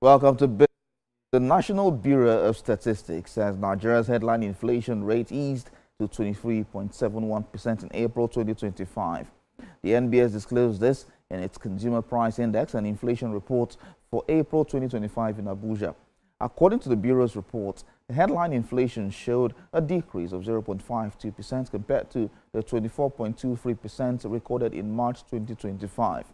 Welcome to Business. The National Bureau of Statistics says Nigeria's headline inflation rate eased to 23.71% in April 2025. The NBS disclosed this in its Consumer Price Index and Inflation Report for April 2025 in Abuja. According to the Bureau's report, the headline inflation showed a decrease of 0.52% compared to the 24.23% recorded in March 2025.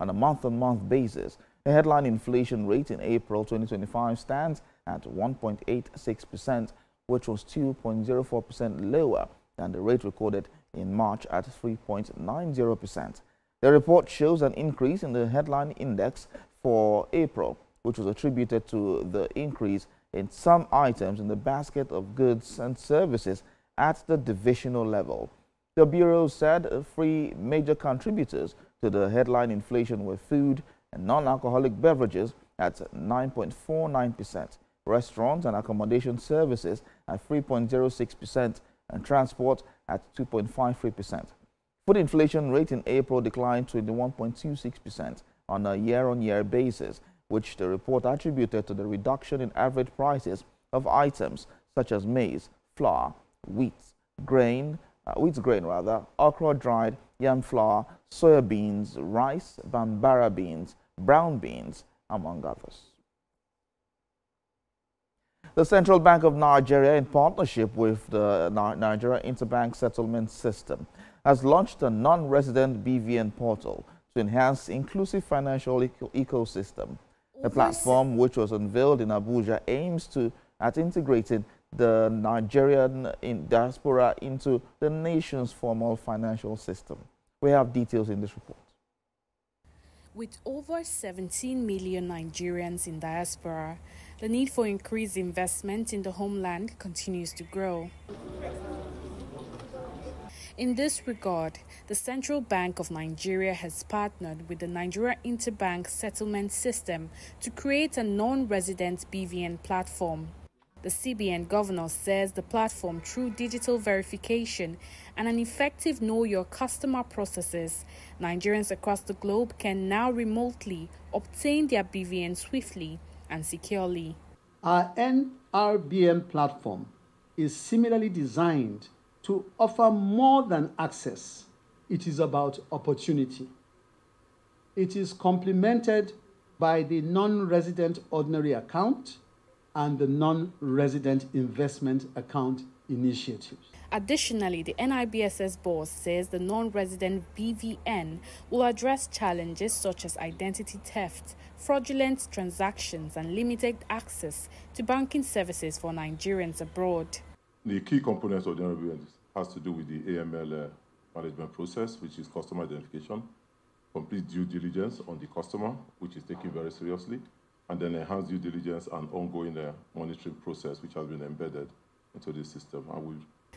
On a month-on-month basis, the headline inflation rate in April 2025 stands at 1.86%, which was 2.04% lower than the rate recorded in March at 3.90%. The report shows an increase in the headline index for April, which was attributed to the increase in some items in the basket of goods and services at the divisional level. The Bureau said three major contributors to the headline inflation were food and non-alcoholic beverages at 9.49%, restaurants and accommodation services at 3.06%, and transport at 2.53%. Food inflation rate in April declined to 21.26% on a year-on-year basis, which the report attributed to the reduction in average prices of items such as maize, flour, wheat grain, okra dried, yam flour, soya beans, rice, bambara beans, brown beans, among others. The Central Bank of Nigeria, in partnership with the Nigeria Interbank Settlement System, has launched a non-resident BVN portal to enhance inclusive financial ecosystem. The platform, which was unveiled in Abuja, aims at integrating the Nigerian diaspora into the nation's formal financial system. We have details in this report. With over 17 million Nigerians in diaspora, the need for increased investment in the homeland continues to grow. In this regard, the Central Bank of Nigeria has partnered with the Nigeria Interbank Settlement System to create a non-resident BVN platform. The CBN governor says the platform, through digital verification and an effective Know Your Customer processes, Nigerians across the globe can now remotely obtain their BVN swiftly and securely. Our NRBM platform is similarly designed to offer more than access. It is about opportunity. It is complemented by the non-resident ordinary account and the non-resident investment account initiatives. Additionally, the NIBSS board says the non-resident BVN will address challenges such as identity theft, fraudulent transactions, and limited access to banking services for Nigerians abroad. The key components of the NIBSS has to do with the AML management process, which is customer identification, complete due diligence on the customer, which is taken very seriously, and then enhanced due diligence and ongoing monitoring process, which has been embedded into the system.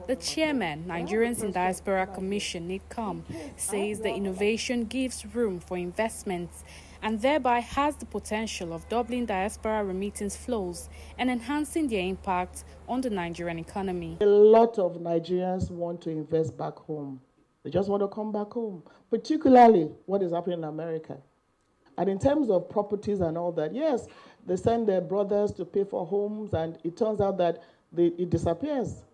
The chairman, Nigerians in Diaspora Commission, NIBSS, says the innovation gives room for investments and thereby has the potential of doubling diaspora remittance flows and enhancing their impact on the Nigerian economy. A lot of Nigerians want to invest back home. They just want to come back home, particularly what is happening in America. And in terms of properties and all that, yes, they send their brothers to pay for homes, and it turns out that it disappears.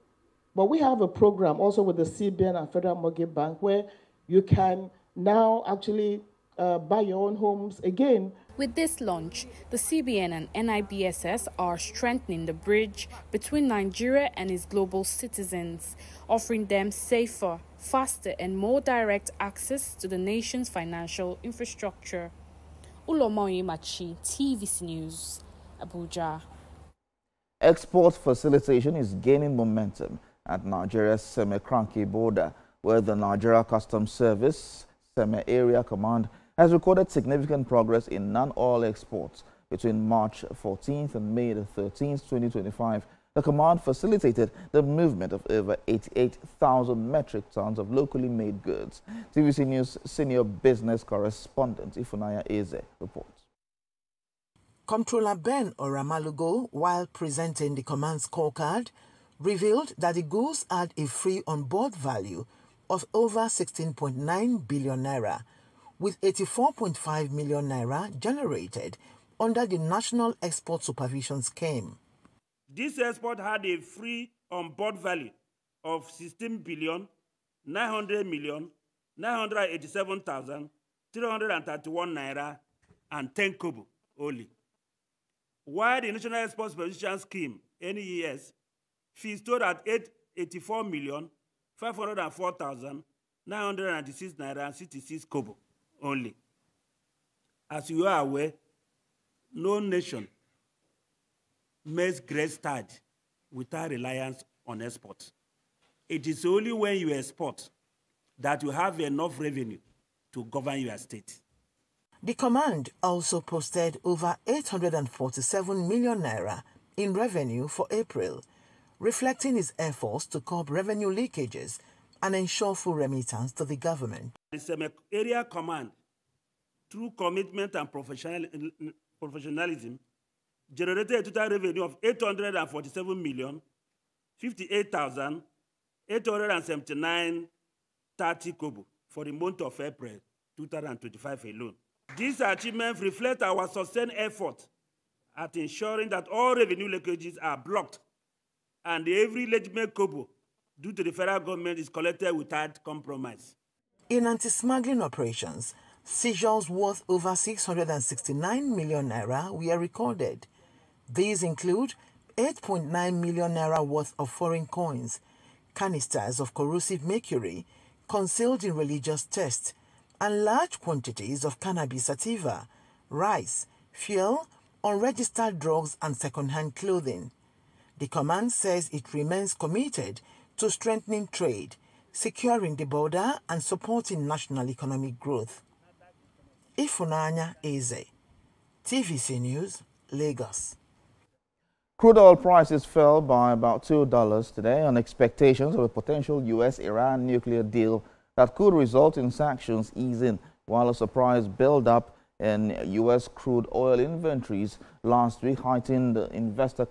But we have a program also with the CBN and Federal Mortgage Bank where you can now actually buy your own homes again. With this launch, the CBN and NIBSS are strengthening the bridge between Nigeria and its global citizens, offering them safer, faster, and more direct access to the nation's financial infrastructure. Ulomoye Machi, TVC News, Abuja. Export facilitation is gaining momentum at Nigeria's Seme-Kranke border, where the Nigeria Customs Service Seme Area Command has recorded significant progress in non-oil exports. Between March 14th and May 13th, 2025, the command facilitated the movement of over 88,000 metric tons of locally made goods. TVC News senior business correspondent Ifunanya Eze reports. Comptroller Ben Oramalugo, while presenting the command scorecard, revealed that the goods had a free on-board value of over 16.9 billion naira, with 84.5 million naira generated under the National Export Supervision Scheme. This export had a free on-board value of 16,900,987,331 naira and 10 kobo only. While the National Export Supervision Scheme, NIBSS, fee stood at 84,504,996 naira and 66 kobo only. As you are aware, no nation makes great start without reliance on export. It is only when you export that you have enough revenue to govern your state. The command also posted over 847 million naira in revenue for April, reflecting its efforts to curb revenue leakages and ensure full remittance to the government. The semi-area command, through commitment and professionalism, generated a total revenue of 847,058,879.30 kobo for the month of April 2025 alone. These achievements reflect our sustained effort at ensuring that all revenue leakages are blocked and every legitimate kobo due to the federal government is collected without compromise. In anti-smuggling operations, seizures worth over 669 million naira were recorded. These include 8.9 million naira worth of foreign coins, canisters of corrosive mercury concealed in religious texts, and large quantities of cannabis sativa, rice, fuel, unregistered drugs, and second-hand clothing. The command says it remains committed to strengthening trade, securing the border, and supporting national economic growth. Ifunanya Eze, TVC News, Lagos. Crude oil prices fell by about $2 today on expectations of a potential U.S.-Iran nuclear deal that could result in sanctions easing, while a surprise build-up in U.S. crude oil inventories last week heightened investor